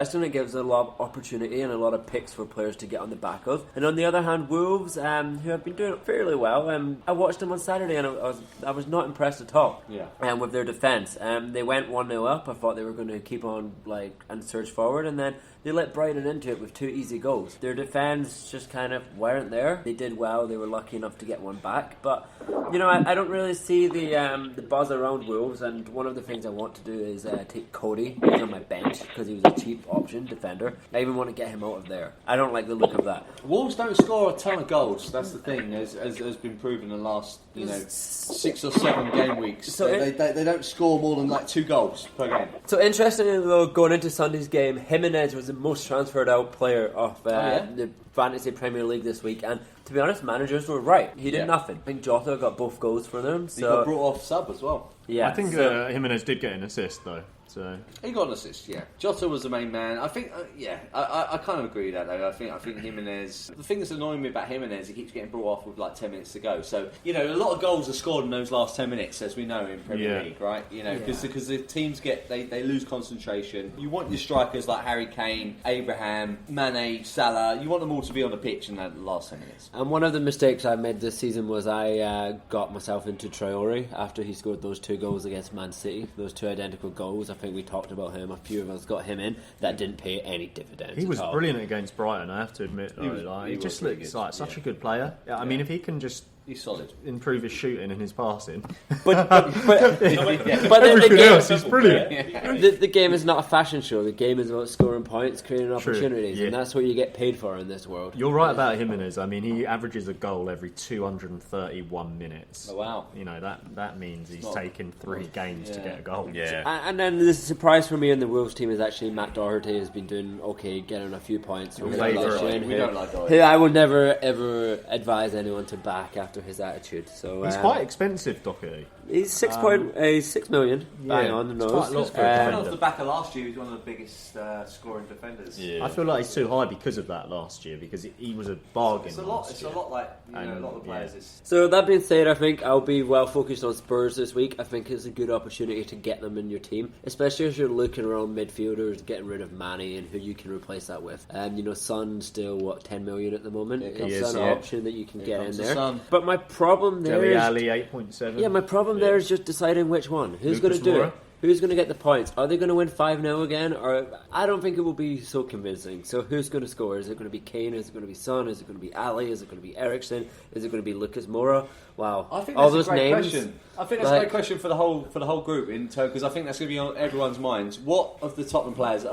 I think it gives a lot of opportunity and a lot of picks for players to get on the back of. And on the other hand, Wolves, who have been doing fairly well, I watched them on Saturday and I was not impressed at all. With their defence. They went 1-0 up. I thought they were going to keep on and surge forward, and then they let Brighton into it with 2 easy goals. Their defence just kind of weren't there. They did well. They were lucky enough to get one back, but I don't really see the buzz around Wolves. And one of the things I want to do is take Cody. He's on my bench because he was a cheap option defender. I even want to get him out of there. I don't like the look of that. Wolves don't score a ton of goals. That's the thing, as has been proven in the last 6 or 7 game weeks. So they don't score more than 2 goals per game. So interestingly though, going into Sunday's game, Jimenez was the most transferred out player of the Fantasy Premier League this week, and to be honest, managers were right. He did nothing. I think Jota got both goals for them. So he got brought off sub as well. Yeah, I think Jimenez did get an assist though. So he got an assist, yeah. Jota was the main man. I think, I kind of agree with that though. I think Jimenez. The thing that's annoying me about Jimenez, he keeps getting brought off with 10 minutes to go. So a lot of goals are scored in those last 10 minutes, as we know in Premier League, right? Because the teams they lose concentration. You want your strikers like Harry Kane, Abraham, Mane, Salah. You want them all to be on the pitch in that last 10 minutes. And one of the mistakes I made this season was I got myself into Traore after he scored those 2 goals against Man City, those 2 identical goals. I think we talked about him. A few of us got him in. That didn't pay any dividends. He was brilliant against Brighton, I have to admit. He just looks like such a good player. I mean, if he can just he's solid. Improve his shooting and his passing. But then the game is brilliant. The game is not a fashion show. The game is about scoring points, creating opportunities, and that's what you get paid for in this world. You're right about Jimenez. I mean, he averages a goal every 231 minutes. Oh, wow. You know, that means he's taken 3 games to get a goal. Yeah. And then the surprise for me in the Wolves team is actually Matt Doherty has been doing okay, getting a few points. We don't like Doherty. Who I would never ever advise anyone to back after his attitude. So he's quite expensive, Doherty. He's 6 million. Bang on the nose. Quite a lot for off the back of last year, he was one of the biggest scoring defenders. Yeah. I feel like he's too high because of that last year, because he was a bargain. It's a lot like a lot of the players. Yeah. So that being said, I think I'll be well focused on Spurs this week. I think it's a good opportunity to get them in your team, especially as you're looking around midfielders, getting rid of Manny and who you can replace that with. Son still 10 million at the moment. It's an option that you can get in there. Son. But my problem there is Ali 8.7. Yeah, my problem there is just deciding which one. Who's going to do it? Who's going to get the points? Are they going to win 5-0 again? Or I don't think it will be so convincing. So who's going to score? Is it going to be Kane? Is it going to be Son? Is it going to be Ali? Is it going to be Eriksen? Is it going to be Lucas Moura? Wow, I think all that's those a great names. Question. I think that's a great question for the whole group, because I think that's going to be on everyone's minds. What of the Tottenham players?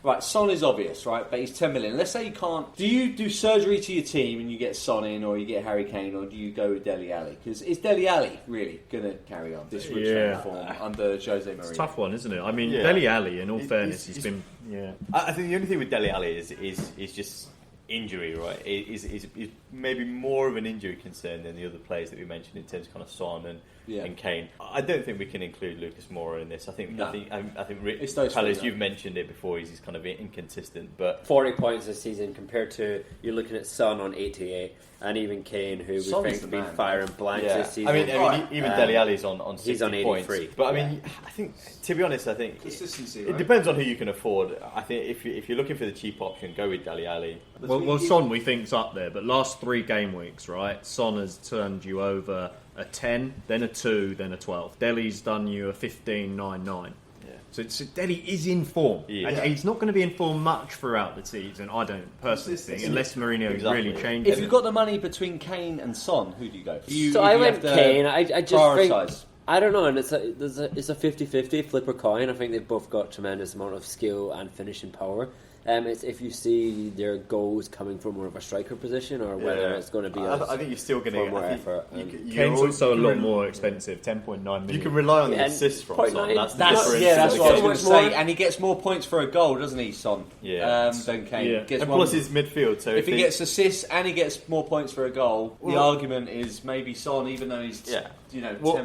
Right, Son is obvious, right? But he's 10 million. Let's say you can't. Do you do surgery to your team and you get Son in, or you get Harry Kane, or do you go with Dele Alli? Because is Dele Alli really going to carry on this rich form under Jose Mourinho? It's a tough one, isn't it? I mean, Dele Alli, in all fairness, he's been. Yeah, I think the only thing with Dele Alli is just injury, right? Is maybe more of an injury concern than the other players that we mentioned in terms of kind of Son and Kane. I don't think we can include Lucas Moura in this. I think Palace, you've mentioned it before. He's kind of inconsistent, but 40 points this season compared to you're looking at Son on 88. And even Kane, who we think would be firing blanks this season. I mean, even Dele Alli's on 60 he's on 83 points. But I mean, I think, to be honest, consistency. It depends on who you can afford. I think if you're looking for the cheap option, go with Dele Alli. Well, Son we think's up there, but last 3 game weeks, right? Son has turned you over a 10, then a 2, then a 12. Dele's done you a 15, 9, 9. So Dele is in form. And he's not going to be in form much throughout the season, I don't personally think, unless Mourinho really changes. If you've got the money between Kane and Son, who do you go for? I went Kane. I just think, I don't know, and it's a 50-50 flip or coin. I think they've both got tremendous amount of skill and finishing power. It's if you see their goals coming from more of a striker position, or whether it's going to be. I think you're still going to more effort. Kane's also a lot more expensive, 10.9 million. You can rely on the assists from Son. That's what I was going to say. And he gets more points for a goal, doesn't he, Son? Than Kane. And plus his midfield. So if he gets assists and he gets more points for a goal, the argument is maybe Son, even though he's 10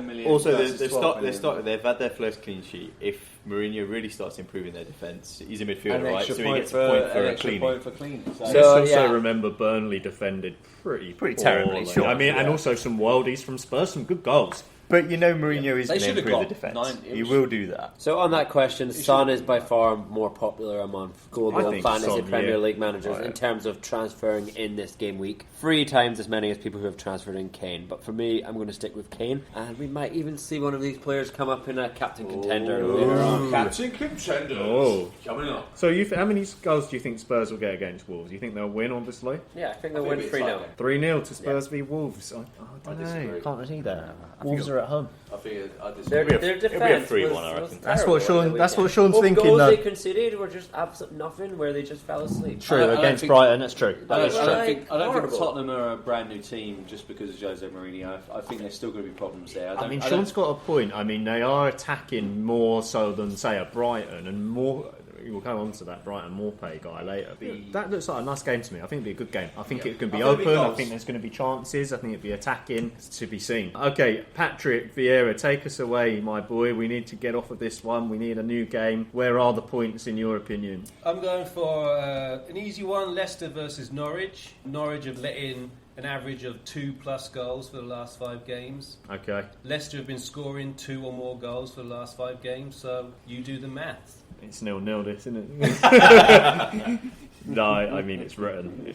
million. Also, they've had their first clean sheet. If Mourinho really starts improving their defence, he's a midfielder, right? So he gets a point for cleaning. Let's also remember Burnley defended pretty terribly. I mean, and also some worldies from Spurs, some good goals. But you know Mourinho is They going to should have improve the got defence. 9. He will do that. So on that question, Son is by far more popular among I global think fantasy Son, Premier yeah. League managers Right. in terms of transferring in this game week. 3 times as many as people who have transferred in Kane. But for me, I'm going to stick with Kane, and we might even see one of these players come up in a captain contender later on. Captain contender. Coming up. So how many goals do you think Spurs will get against Wolves? Do you think they'll win, obviously? Yeah, I think they'll I win think it'll 3-0. be exciting. 3-0 to Spurs v Wolves. I don't disagree. know. Can't see that. Wolves are at home. I think I Their disagree. defence 3-1, was I reckon. That's terrible what Sean- at the that's what weekend. Sean's Both thinking, goals though. they conceded were just absolute nothing, where they just fell asleep. True, I don't against think- Brighton, that's true. I don't, Like, think horrible. Tottenham are a brand new team just because of Jose Mourinho. I think there's still going to be problems there. I mean, Sean's got a point. I mean, they are attacking more so than, say, a Brighton, and more. We'll go on to that Brighton Morpay guy later. But that looks like a nice game to me. I think it'll be a good game. I think it can be I think it'll be open. I goals. think there's going to be chances. I think it'll be attacking. To be seen. Okay, Patrick Vieira, take us away, my boy. We need to get off of this one. We need a new game. Where are the points in your opinion? I'm going for an easy one, Leicester versus Norwich. Norwich have let in an average of 2+ goals for the last 5 games. Okay. Leicester have been scoring 2 or more goals for the last 5 games, so you do the maths. It's 0-0 this, isn't it? No, I mean, it's written.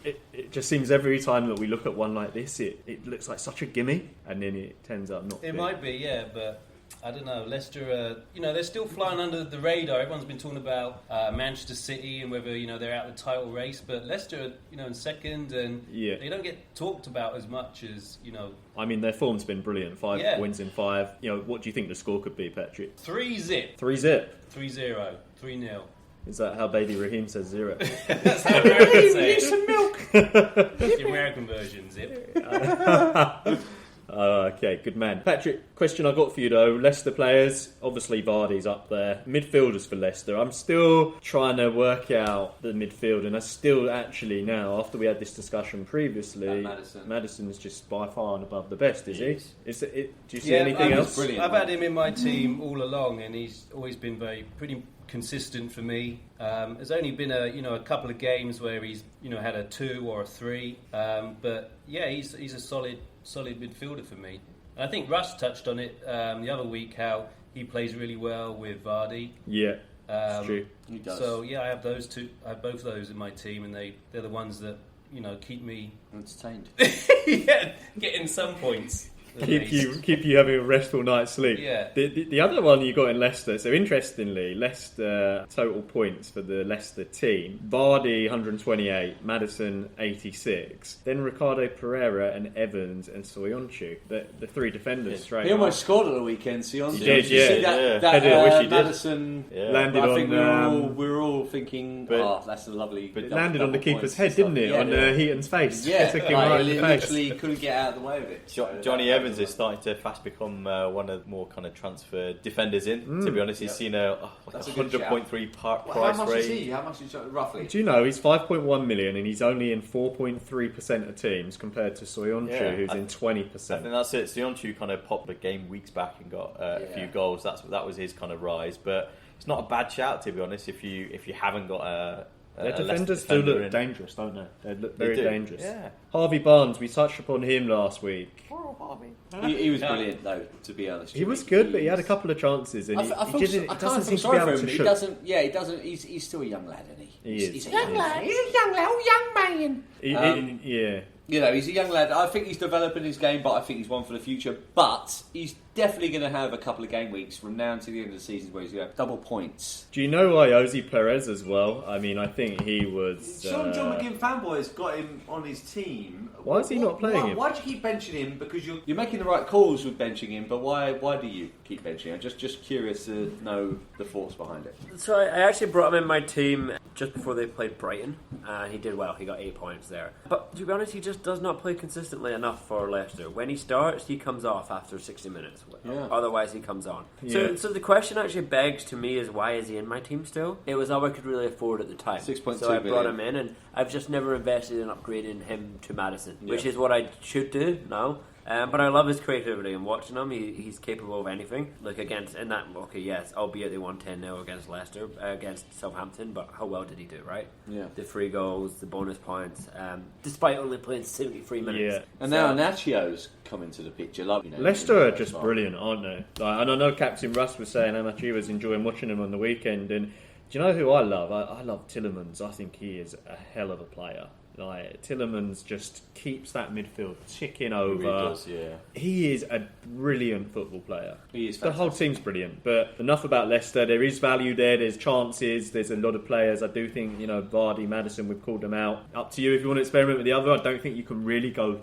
It just seems every time that we look at one like this, it looks like such a gimme, and then it turns out not to It be. might be, yeah, but I don't know. Leicester, they're still flying under the radar. Everyone's been talking about Manchester City and whether, they're out of the title race, but Leicester, in second, and they don't get talked about as much as, I mean, their form's been brilliant. 5 wins in 5. What do you think the score could be, Patrick? 3-0. 3-0. 3-0. 3-0. Is that how Baby Raheem says 0? That's how Americans say it. some milk. That's the American version, Zip. Okay, good man. Patrick, question I got for you though. Leicester players, obviously Vardy's up there. Midfielders for Leicester. I'm still trying to work out the midfield, and I still actually now, after we had this discussion previously, Maddison is just by far and above the best, is he? Do you see anything else? Brilliant. I've had him in my team all along, and he's always been pretty consistent for me. There's only been a couple of games where he's had a 2 or a 3, but yeah, he's a solid midfielder for me. And I think Russ touched on it the other week, how he plays really well with Vardy. Yeah, it's true. He does. So yeah, I have those two. I have both of those in my team, and they're the ones that keep me entertained. yeah, getting some points. Keep you having a restful night's sleep. Yeah. The other one you got in Leicester. So interestingly, Leicester total points for the Leicester team: Vardy 128, Maddison 86, then Ricardo Pereira and Evans and Soyuncu. The 3 defenders straight. He almost scored at the weekend. Sion. He did, Did you see that? I wish he did. Madison landed I think on. we were all thinking, that's a lovely. But it landed on the keeper's head, didn't it? On Heaton's face. Yeah, Took him right in he the face. literally couldn't get out of the way of it. Johnny Evans is starting to fast become one of the more kind of transfer defenders in. To be honest, he's seen a That's a good 100.3 price how much rate. is he? How much is roughly? Do you know he's 5.1 million and he's only in 4.3% of teams compared to Soyuncu, who's in 20%. I think that's it. Soyuncu kind of popped the game weeks back and got a few goals. That was his kind of rise, but it's not a bad shout, to be honest. If you haven't got their Leicester defenders still defender look in. dangerous, don't they? They look They very do. dangerous. Yeah. Harvey Barnes, we touched upon him last week. He was brilliant, though. To be honest, He was good, but he had a couple of chances, and he doesn't seem to be able to He shoot. doesn't. Yeah, he doesn't. He's still a young lad, isn't he? He's a young lad. He's a young lad, young man. Yeah. He's a young lad. I think he's developing his game, but I think he's one for the future. But he's definitely going to have a couple of game weeks from now until the end of the season where he's going to have double points. Do you know Iosi Perez as well? I mean, I think he was. John McGinn fanboys got him on his team. Why is he not playing him? Why do you keep benching him? Because You're making the right calls with benching him, but why do you keep benching him? Just curious to know the thoughts behind it. So I actually brought him in my team just before they played Brighton, and he did well. He got 8 points there. But to be honest, he just does not play consistently enough for Leicester. When he starts, he comes off after 60 minutes. Otherwise, he comes on. Yeah. So the question actually begs to me is, why is he in my team still? It was all I could really afford at the time. 6.2 So I brought million. him in, and I've just never invested in upgrading him to Maddison, which is what I should do now. But I love his creativity and watching him. He's capable of anything. Like against in that yes, albeit they won 10-0 against Leicester, against Southampton. But how well did he do? Right? Yeah. The 3 goals, the bonus points, despite only playing 73 minutes. Yeah. And now Nachio's come into the picture. Leicester are just brilliant, aren't they? And I know Captain Russ was saying how much he was enjoying watching him on the weekend. And do you know who I love? I love Tielemans. I think he is a hell of a player. Like Tielemans just keeps that midfield ticking over. He does, yeah. He is a brilliant football player. He is fantastic. The whole team's brilliant. But enough about Leicester. There is value there. There's chances. There's a lot of players. I do think, Vardy, Maddison, we've called them out. Up to you if you want to experiment with the other. I don't think you can really go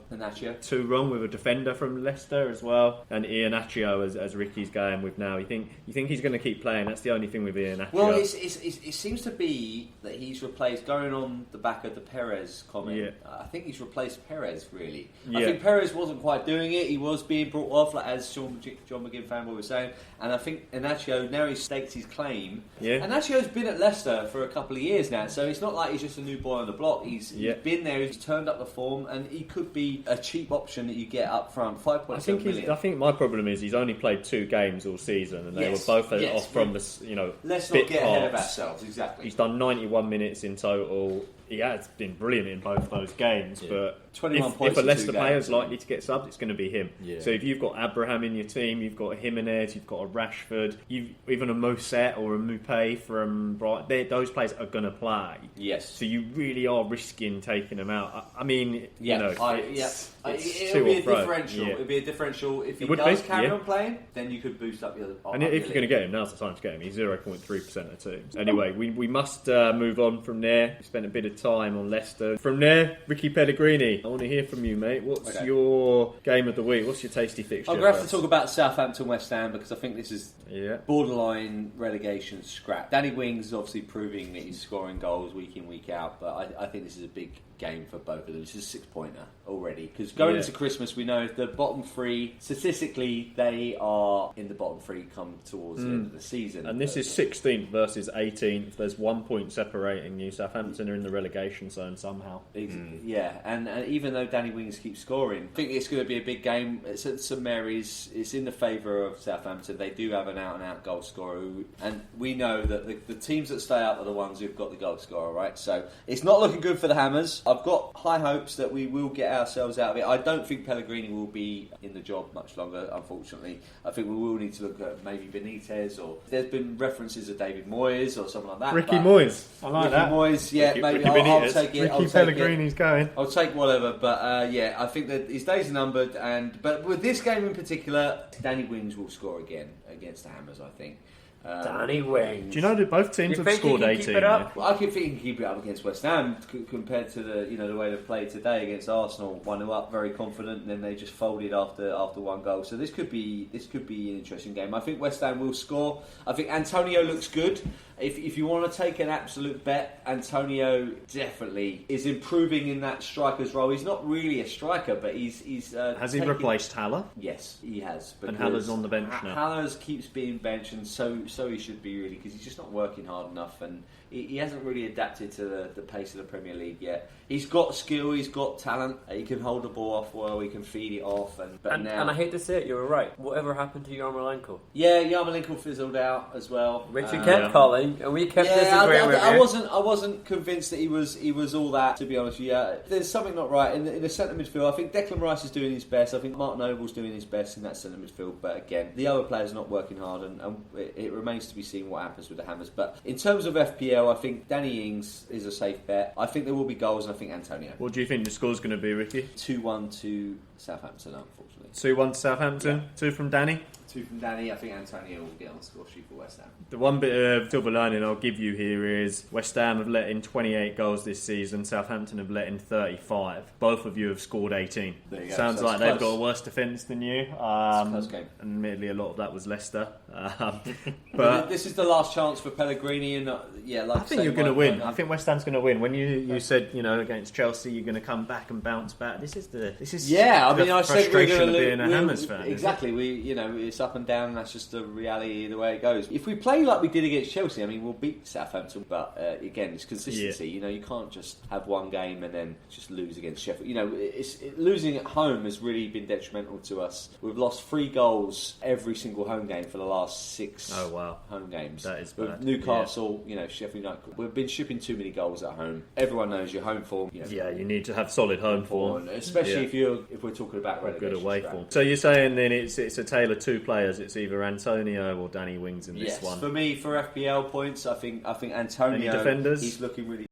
too wrong with a defender from Leicester as well. And Iheanacho, as Ricky's going with now. You think he's going to keep playing? That's the only thing with Iheanacho. Well, it seems to be that he's replaced, going on the back of the Perez comment. Yeah. I think he's replaced Perez, really. Yeah. I think Perez wasn't quite doing it. He was being brought off, like as John McGinn fanboy was saying. And I think Iheanacho, now he's staked his claim. Yeah. Iheanacho's been at Leicester for a couple of years now, so it's not like he's just a new boy on the block. He's been there, he's turned up the form, and he could be a cheap option that you get up front, 5.7 million. I think my problem is he's only played 2 games all season, and they were both off from the, Let's bit not get ahead of parts. ourselves, exactly. He's done 91 minutes in total. He has been brilliant in both those games, but 21 if points a in Leicester 2 player is games, likely to get subbed, it's going to be him. Yeah. So if you've got Abraham in your team, you've got a Jimenez, you've got a Rashford, even a Moset or a Mupé from Brighton, those players are going to play. Yes. So you really are risking taking them out. I mean, it'll be a differential. Yeah. It'll be a differential. If he It would does be, carry yeah. on playing, then you could boost up the other. And if you're going to get him, now's the time to get him. He's 0.3% of teams. Anyway, we must move on from there. We spent a bit of time on Leicester. From there, Ricky Pellegrini. I want to hear from you, mate. What's your game of the week? What's your tasty fixture? I'm going to have to talk about Southampton West Ham because I think this is Yeah. borderline relegation scrap. Danny Wings is obviously proving that he's scoring goals week in, week out, but I think this is a big game for both of them. This is a 6-pointer already. Because going into Christmas, we know the bottom three, statistically, they are in the bottom three come towards the end of the season. And this is 16th versus 18th. There's 1 point separating you. Southampton are in the relegation zone somehow. Yeah, and even though Danny Wings keeps scoring, I think it's going to be a big game. It's at St Mary's. It's in the favour of Southampton. They do have an out-and-out goal scorer, and we know that the teams that stay up are the ones who've got the goal scorer, right? So it's not looking good for the Hammers. I've got high hopes that we will get ourselves out of it. I don't think Pellegrini will be in the job much longer, unfortunately. I think we will need to look at maybe Benitez, or there's been references of David Moyes or something like that. Ricky Moyes. I like that. Ricky Moyes, yeah, maybe Ricky I'll take it. Ricky Pellegrini's going. I'll take whatever, but I think that his days are numbered. But with this game in particular, Danny Wings will score again against the Hammers, I think. Danny Wings. Do you know that both teams have scored 18? Well, I think he can keep it up against West Ham compared to the way they played today against Arsenal. 1-0 up, very confident, and then they just folded after one goal. So this could be an interesting game. I think West Ham will score. I think Antonio looks good. If you want to take an absolute bet, Antonio definitely is improving in that striker's role. He's not really a striker, but he's has he replaced Haller? Yes, he has. And Haller's on the bench now. Haller keeps being benched, and so he should be really, because he's just not working hard enough, and he hasn't really adapted to the pace of the Premier League yet. He's got skill, he's got talent. He can hold the ball off well, he can feed it off, and I hate to say it, you were right. Whatever happened to Yarmolenko? Yeah, Yarmolenko fizzled out as well. Richard kept calling, and we kept disagreeing with you. I wasn't convinced that he was all that, to be honest with you. There's something not right in the centre midfield. I think Declan Rice is doing his best. I think Mark Noble's doing his best in that centre midfield. But again, the other players are not working hard, and it remains to be seen what happens with the Hammers. But in terms of FPL, I think Danny Ings is a safe bet. I think there will be goals, and I think Antonio. What do you think the score's going to be, Ricky? 2-1 to Southampton, unfortunately. 2-1 to Southampton, 2 from Danny. 2 from Danny. I think Antonio will get on the score sheet for West Ham. The one bit of silver lining I'll give you here is West Ham have let in 28 goals this season. Southampton have let in 35. Both of you have scored 18. There you go. Sounds So like close. they've got a worse defence than you. It's a close game. Admittedly, a lot of that was Leicester. But this is the last chance for Pellegrini, and I think you're going to win. I think West Ham's going to win. When you said against Chelsea you're going to come back and bounce back. This is I mean, I said we're frustration going of to being a Hammers fan. Exactly. It's up and down, and that's just the reality, the way it goes. If we play like we did against Chelsea, I mean, we'll beat Southampton, but again, it's consistency. You know, you can't just have one game and then just lose against Sheffield. You know, losing at home has really been detrimental to us. We've lost 3 goals every single home game for the last 6 home games. That is with bad. Newcastle, you know, Sheffield United. We've been shipping too many goals at home. Everyone knows your home form. You know, you need to have solid home form, especially if we're talking about good away form. So you're saying then it's a tale of 2 players. It's either Antonio or Danny Wings in this one. For me, for FPL points, I think Antonio. Any defenders? He's looking really.